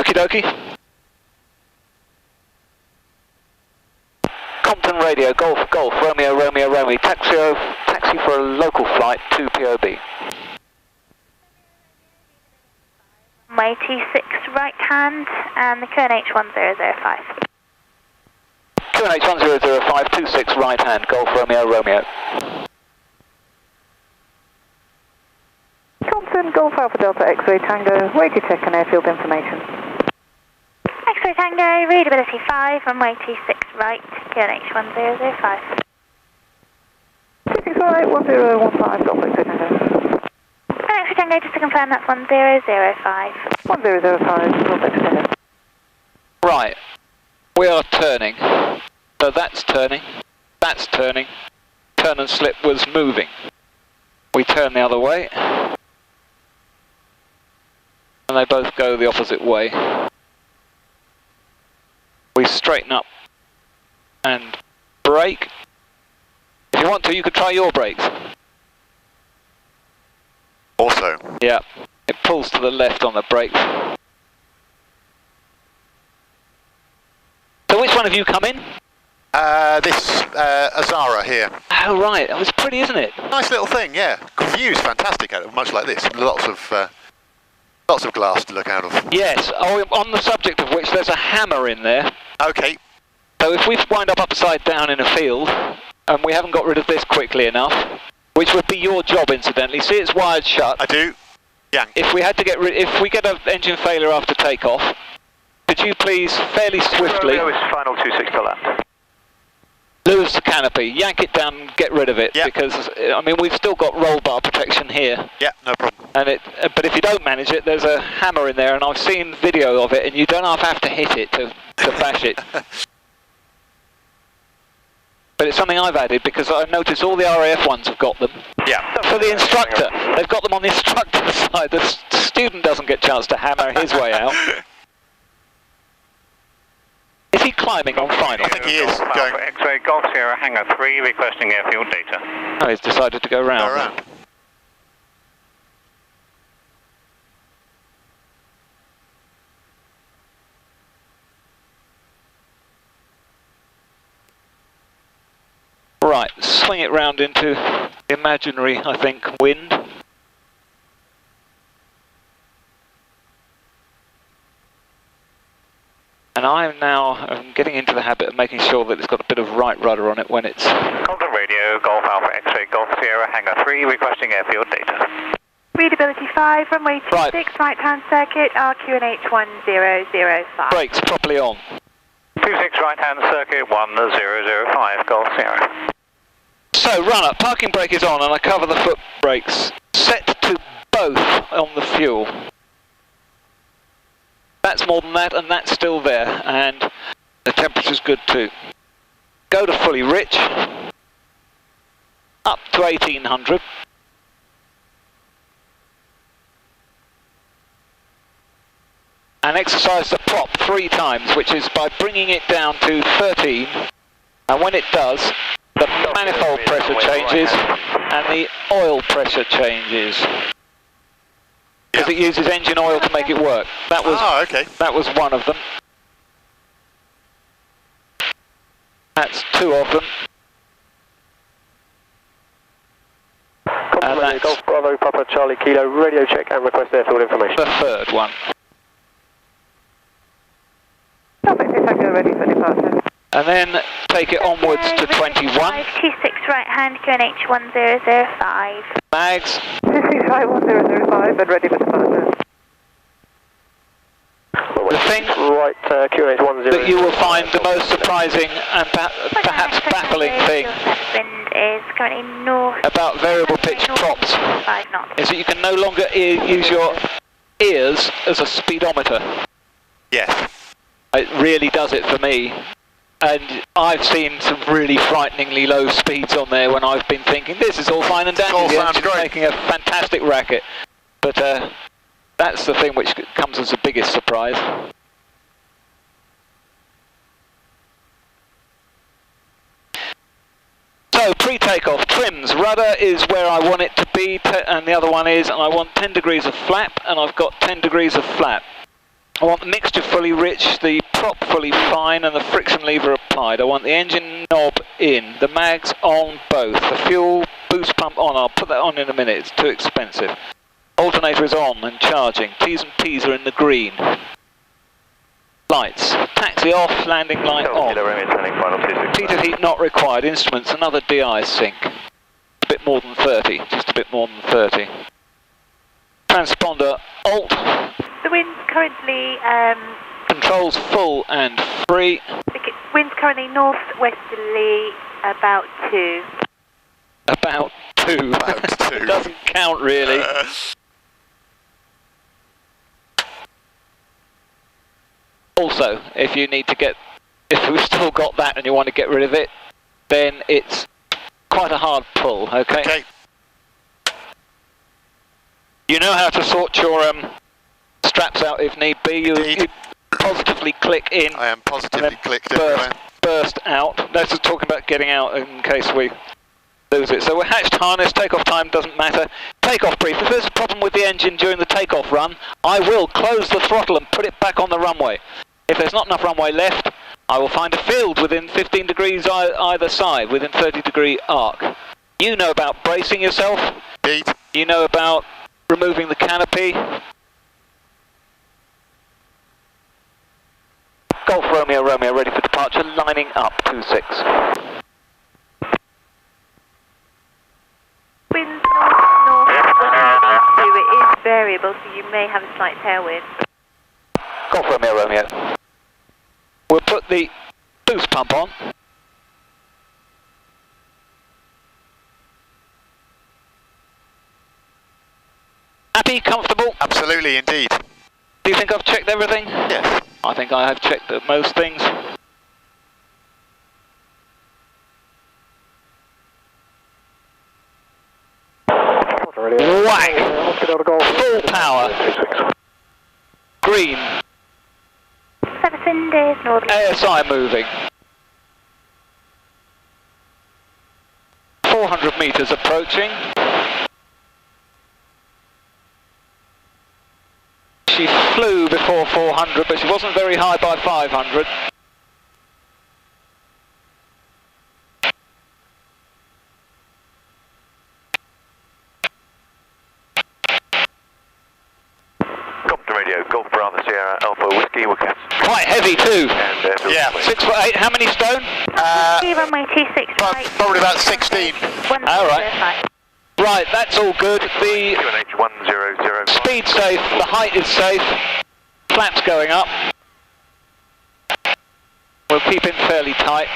Okie dokie. Compton radio, Golf, Golf, Romeo, Romeo, Romeo. Taxi for a local flight to POB. Runway 26 right hand and the QNH 1005. QNH 1005, 26 right hand, Golf, Romeo, Romeo. Compton, Golf Alpha Delta X-ray Tango, radio check and airfield information. X-ray Tango, readability 5, runway 26 right, QNH 1005. 26 right, 1015, Golf X-ray Tango. X-ray Tango, just to confirm that's 1005. 1005, Golf X-ray Tango. Right, we are turning. So that's turning, turn and slip was moving. We turn the other way, and they both go the opposite way. We straighten up and brake. If you want to, you could try your brakes. Also? Yeah, it pulls to the left on the brakes. So which one of you come in? This Azara here. Oh right, that was pretty, isn't it? Nice little thing, yeah. View's fantastic out of it, much like this. Lots of glass to look out of. Yes, oh, on the subject of which, there's a hammer in there. Okay. So if we wind up upside down in a field, and we haven't got rid of this quickly enough, which would be your job incidentally, see it's wired shut. I do. Yank. If we had to if we get an engine failure after takeoff, could you please fairly swiftly final 26 to land. lose the canopy, yank it down and get rid of it, because I mean we've still got roll bar protection here. Yeah, no problem. And but if you don't manage it, there's a hammer in there, and I've seen video of it, and you don't have to hit it to bash it. But it's something I've added because I've noticed all the RAF ones have got them. Yeah. For the instructor, they've got them on the instructor's side. The student doesn't get a chance to hammer his way out. Is he climbing on final? I think he is. Going. X-ray Golf Sierra Hangar 3 requesting airfield data. Oh, he's decided to go round. Go around. Right, swing it round into the imaginary, I think, wind. And I'm now getting into the habit of making sure that it's got a bit of right rudder on it when it's... Compton radio, Golf Alpha X-ray Golf Sierra Hangar 3 requesting airfield data. Readability 5, runway 26, right hand circuit, RQNH 1005. Brakes properly on. 26 right hand circuit 1005 Golf Sierra. So, runner, parking brake is on and I cover the foot brakes. Set to both on the fuel. That's more than that, and that's still there, and the temperature's good too. Go to fully rich, up to 1800. And exercise the prop 3 times, which is by bringing it down to 13, and when it does, the manifold pressure changes and the oil pressure changes. Because it uses engine oil to make it work. That was one of them. That's 2 of them. And that's Golf Bravo Papa Charlie Kilo, radio check and request airfield information. the 3rd one. Perfect, Tango ready for departure. And then take it onwards to 21. 526 right hand, QNH 1005. Bags. 26 right, 1005 and ready for departure. The thing that you will find the most surprising and perhaps baffling thing Wind is currently north about variable pitch props 5 knots. is that you can no longer use your ears as a speedometer. Yes. It really does it for me. And I've seen some really frighteningly low speeds on there when I've been thinking, this is all fine and dandy, the engine's making a fantastic racket. But that's the thing which comes as the biggest surprise. So, pre-takeoff, trims, rudder is where I want it to be, and the other one is, and I want 10 degrees of flap, and I've got 10 degrees of flap. I want the mixture fully rich, the prop fully fine and the friction lever applied. I want the engine knob in, the mags on both, the fuel boost pump on. I'll put that on in a minute, it's too expensive. Alternator is on and charging. T's and P's are in the green. Lights. Taxi off, landing light on. Heated heat not required. Instruments, another DI sync. A bit more than 30, just a bit more than 30. Transponder alt. The wind's currently... Controls full and free. Wind's currently northwesterly, about 2. About 2. About 2. It doesn't count really. Also, if you need to get, if we've still got that and you want to get rid of it, then it's quite a hard pull, okay? Okay. You know how to sort your straps out if need be. You positively click in. I am positively clicked everywhere. Burst out. This is talking about getting out in case we lose it. So we're hatched harness, takeoff time doesn't matter. Takeoff brief. If there's a problem with the engine during the takeoff run, I will close the throttle and put it back on the runway. If there's not enough runway left, I will find a field within 15 degrees either side, within 30-degree arc. You know about bracing yourself. Indeed. You know about removing the canopy. Golf Romeo Romeo ready for departure, lining up 26. Wind north-northwesterly 2. It is variable, so you may have a slight tailwind. Golf Romeo Romeo. We'll put the boost pump on. Happy, comfortable? Absolutely, indeed. Do you think I've checked everything? Yes. I think I have checked most things. Whack! Full power. Green. 17 days northern. ASI moving. 400 meters approaching. She flew before 400, but she wasn't very high by 500. Compton radio, Golf Bravo Sierra Alpha Whiskey, Wickets. Quite heavy too. And, Yeah. 6'8", how many stone? Runway 26 right. Probably about 16. All right. Right, that's all good. The QNH 1005. speed safe, the height is safe. Flaps going up. We'll keep it fairly tight.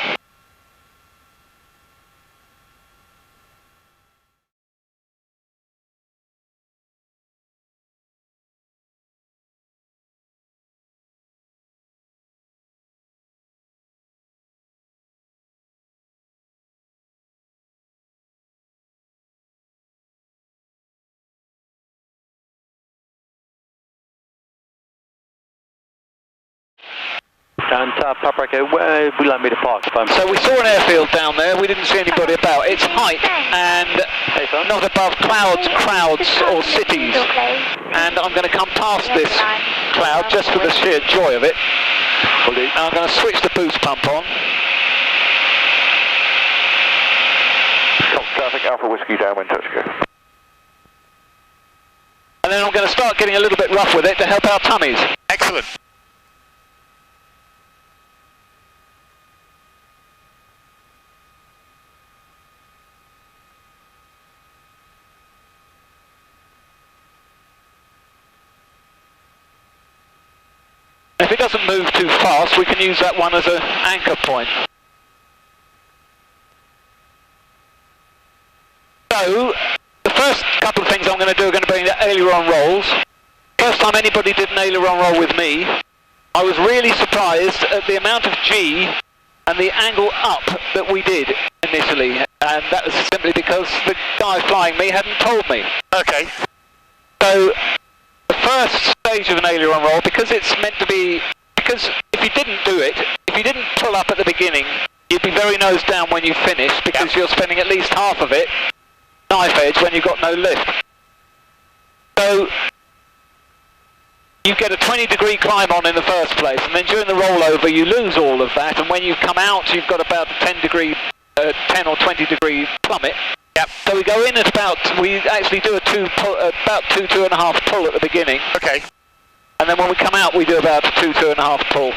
And Papa Echo, where would you like me to park? So we saw an airfield down there, we didn't see anybody about. It's height and not above clouds, crowds or cities. And I'm going to come past this cloud just for the sheer joy of it. And I'm going to switch the boost pump on. Traffic Alpha Whiskey downwind touch go. And then I'm going to start getting a little bit rough with it to help our tummies. Excellent. If it doesn't move too fast, we can use that one as an anchor point. So, the first couple of things I'm going to do are going to be the aileron rolls. First time anybody did an aileron roll with me, I was really surprised at the amount of G and the angle up that we did initially. And that was simply because the guy flying me hadn't told me. Okay. So, the first stage of an aileron roll, because it's meant to be, because if you didn't do it, if you didn't pull up at the beginning, you'd be very nose down when you finish, because you're spending at least half of it knife edge when you've got no lift. So you get a 20-degree climb on in the first place, and then during the rollover you lose all of that, and when you come out you've got about a 10 or 20-degree plummet. Yep. So we go in at we actually do about 2.5 pull at the beginning. Okay. And then when we come out we do about a 2.5 pull.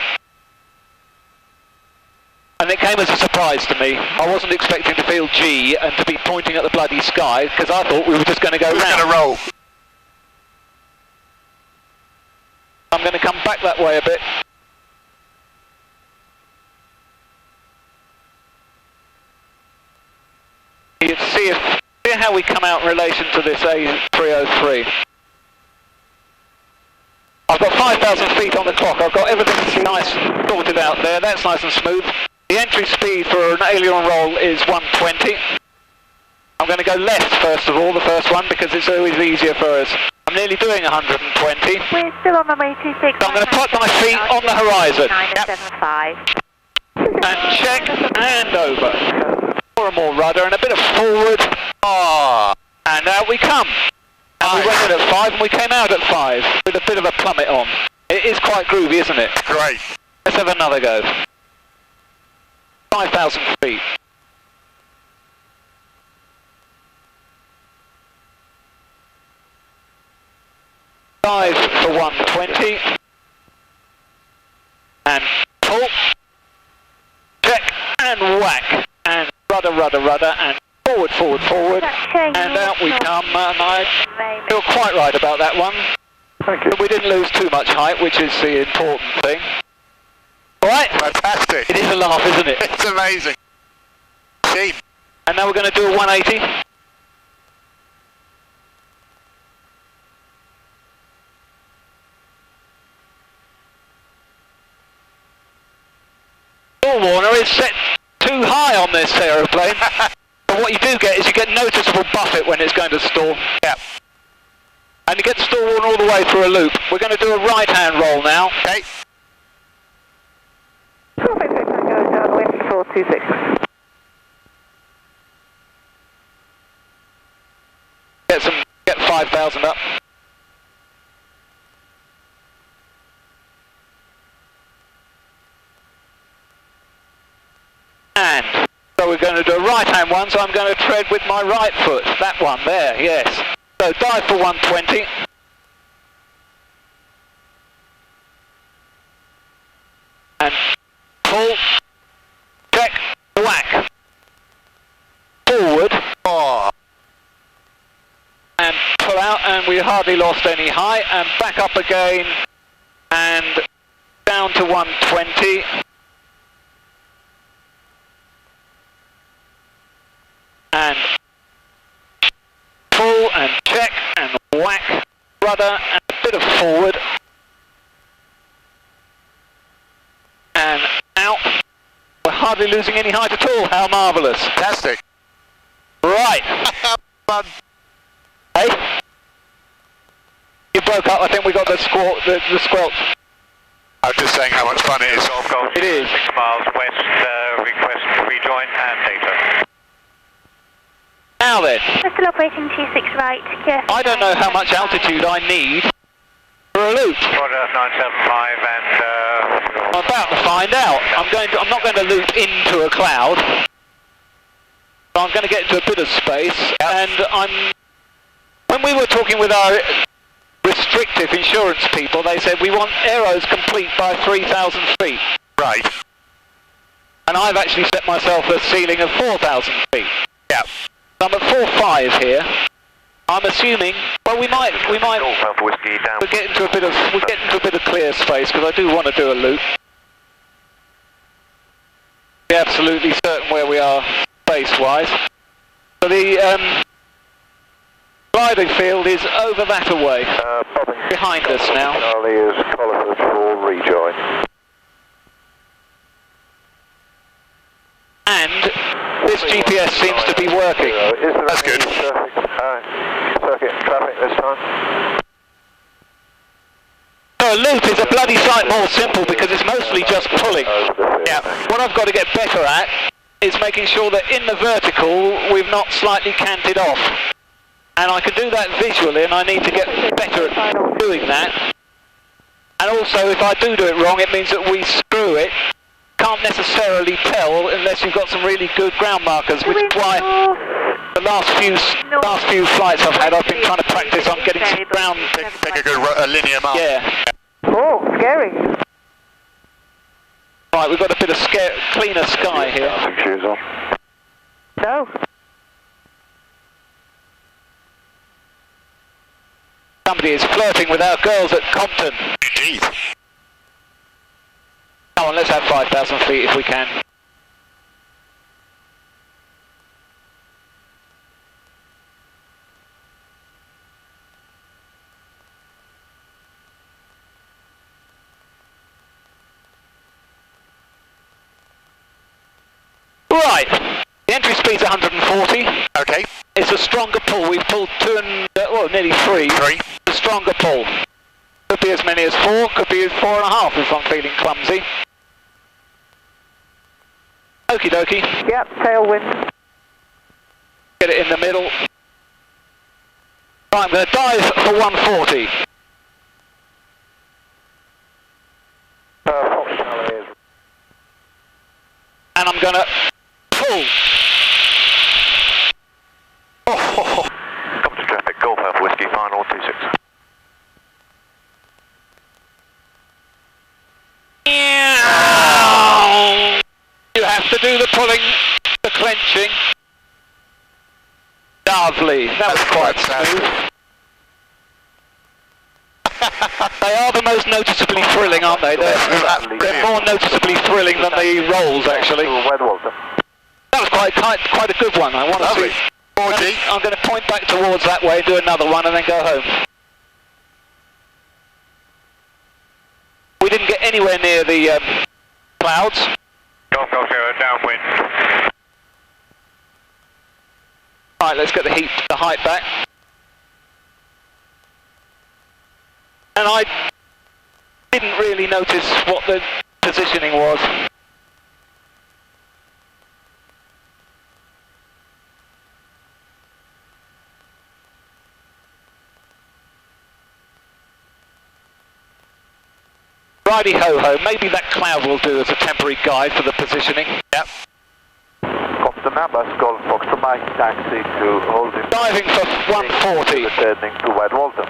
And it came as a surprise to me. I wasn't expecting to feel G and to be pointing at the bloody sky, because I thought we were just going to go round. We're going to roll. I'm going to come back that way a bit. You can see how we come out in relation to this A303. I've got 5,000 feet on the clock. I've got everything nice sorted out there. That's nice and smooth. The entry speed for an aileron roll is 120. I'm going to go left first of all, the first one, because it's always easier for us. I'm nearly doing 120. We're still on runway 26. So I'm going to put my feet on the horizon. 975. And check and over. More and more rudder and a bit of forward. Ah. And out we come. And we went in at 5 and we came out at 5 with a bit of a plummet on. It is quite groovy, isn't it? Great. Let's have another go. 5,000 feet. Dive for 120. And pull. Check and whack. And rudder, rudder, rudder. And forward, forward, forward. And out we come. And I feel quite right about that one. Thank you. We didn't lose too much height, which is the important thing. Alright? Fantastic. It is a laugh, isn't it? It's amazing. Team. And now we're going to do a 180. Your warner is set too high on this aeroplane. But what you do get is you get noticeable buffet when it's going to stall. Yeah. And you get the stall warner all the way through a loop. We're going to do a right-hand roll now. Okay. 426. Get 5,000 up. And so we're going to do a right-hand one, so I'm going to tread with my right foot. That one there, yes. So dive for 120. And pull, check, whack. Forward. Oh. And pull out, and we hardly lost any height. And back up again. And down to 120. And pull and check and whack, rudder and a bit of forward. And out. We're hardly losing any height at all. How marvellous. Fantastic. Right. Fun. Hey? You broke up. I think we got the squelch. I was just saying how much fun it is. It is. 6 miles west, request rejoin and data. Now then, We're still operating 26 right. I don't know how much altitude I need for a loop. Roger, 975 and... I'm about to find out. I'm not going to loop into a cloud. I'm going to get into a bit of space, and when we were talking with our restrictive insurance people, they said we want aeros complete by 3,000 feet. Right. And I've actually set myself a ceiling of 4,000 feet. Yeah. I'm at 4.5 here. I'm assuming, well, we might whiskey down. we'll get into a bit of clear space, because I do want to do a loop. Be absolutely certain where we are space-wise. So the gliding field is over that away, behind us now. Charlie is qualified for rejoin. And this GPS seems to be working. That's good. Circuit traffic this time. So a loop is a bloody sight more simple because it's mostly just pulling. Yeah. What I've got to get better at is making sure that in the vertical we've not slightly canted off. And I can do that visually, and I need to get better at doing that. And also, if I do it wrong, it means that we screw it. Can't necessarily tell unless you've got some really good ground markers, which is why the last few flights I've had, I've been trying to practice on getting some ground. Take a good linear mark. Yeah. Oh, scary. Right, we've got a bit of cleaner sky here. Shoes on. No. Somebody is flirting with our girls at Compton. Indeed. Come on, let's have 5,000 feet if we can. Right, the entry speed's 140. Okay. It's a stronger pull. We've pulled nearly 3. 3. A stronger pull. Could be as many as 4, could be 4.5 if I'm feeling clumsy. Okie dokie. Yep, tailwind. Get it in the middle. Right, I'm going to dive for 140. And I'm going to pull. Compton traffic, Golf Alpha Whiskey, final 26. You have to do the pulling, the clenching. Lovely. That was quite smooth. They are the most noticeably thrilling, aren't they? They're more noticeably thrilling than the rolls, actually. That was quite a good one. I want to see. I'm going to point back towards that way, do another one, and then go home. We didn't get anywhere near the clouds. Golf 0, downwind. Right, let's get the height back. And I didn't really notice what the positioning was. Righty ho ho, maybe that cloud will do as a temporary guide for the positioning. Yep. Compton numbers, Golf Foxtrot Mike, taxi to holding. Diving for 140. Returning to White Walton.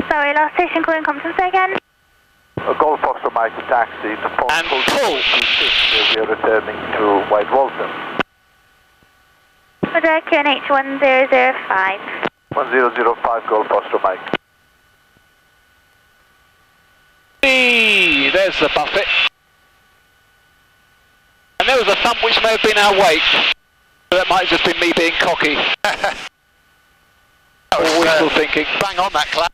Sorry, last station calling Compton, say again. Golf Foxtrot Mike, taxi to Pond. And pull. We are returning to White Walton. Roger, QNH 1005. 1005, Golf Foxtrot Mike. There's the buffet. And there was a thump which may have been our wake. But that might have just been me being cocky. That was wishful thinking. Bang on that cloud.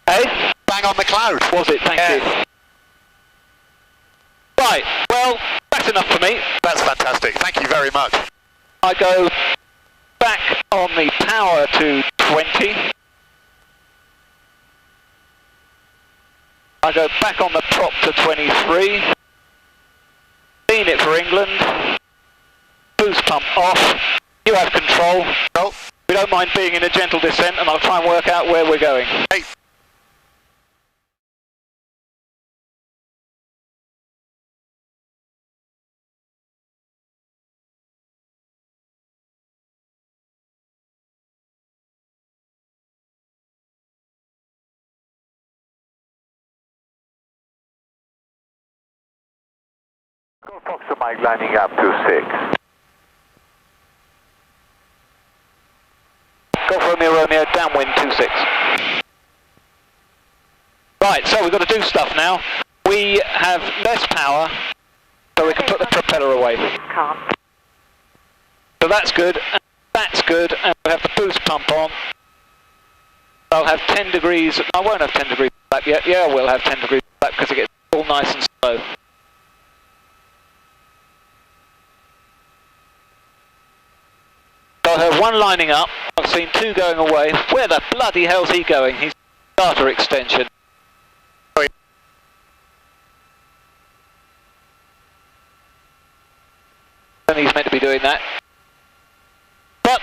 Hey? Bang on the cloud. Was it? Thank you. Right, well, that's enough for me. That's fantastic. Thank you very much. I go back on the power to 20. I go back on the prop to 23. Lean it for England. Boost pump off. You have control. Oh. We don't mind being in a gentle descent, and I'll try and work out where we're going. Hey. Golf Foxtrot Mike lining up to 6. Golf Romeo, downwind 26. Right, so we've got to do stuff now. We have less power, so we can put the propeller away. So that's good, and we'll have the boost pump on. I'll have 10 degrees, I won't have 10 degrees back yet. Yeah, I will have 10 degrees back because it gets all nice and slow. So I have one lining up, I've seen 2 going away. Where the bloody hell's he going? He's starter extension. And he's meant to be doing that. But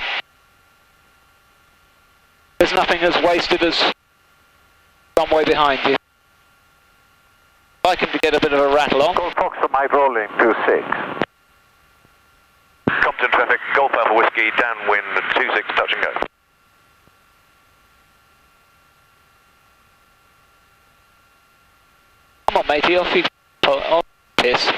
there's nothing as wasted as some way behind you. like him to get a bit of a rattle on. Golf Fox at Mike rolling 26. Compton traffic, Golf Alpha Whiskey, downwind 26, touch and go. Come on, matey, off you on piss.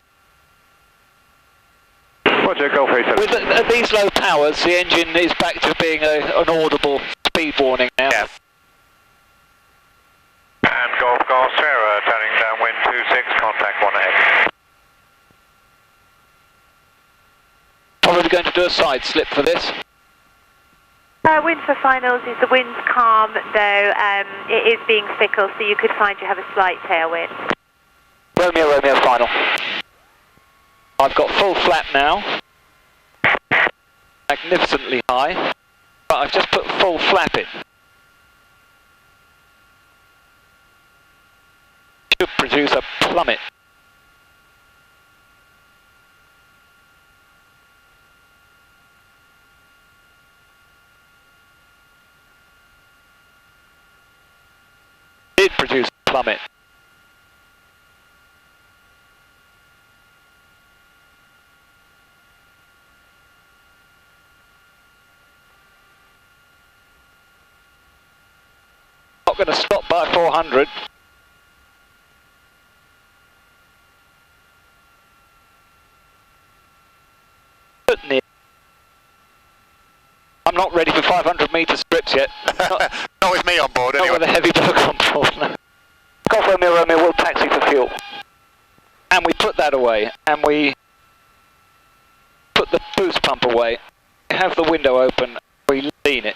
Roger, Golf 87. With at these low powers, the engine is back to being an audible speed warning now. Yeah. And Golf Sierra, turning downwind 26, contact 1 ahead. Probably going to do a side slip for this. Wind for finals is the wind's calm, though it is being fickle, so you could find you have a slight tailwind. Romeo final. I've got full flap now. Magnificently high. But I've just put full flap in. Should produce a plummet. Did produce a plummet. Not going to stop by 400. But near. I'm not ready for 500 metre strips yet. Not with me on board, Not anyway. with a heavy dog on board, no. Golf Romeo, we'll taxi for fuel. And we put that away, and we put the boost pump away, have the window open, we lean it.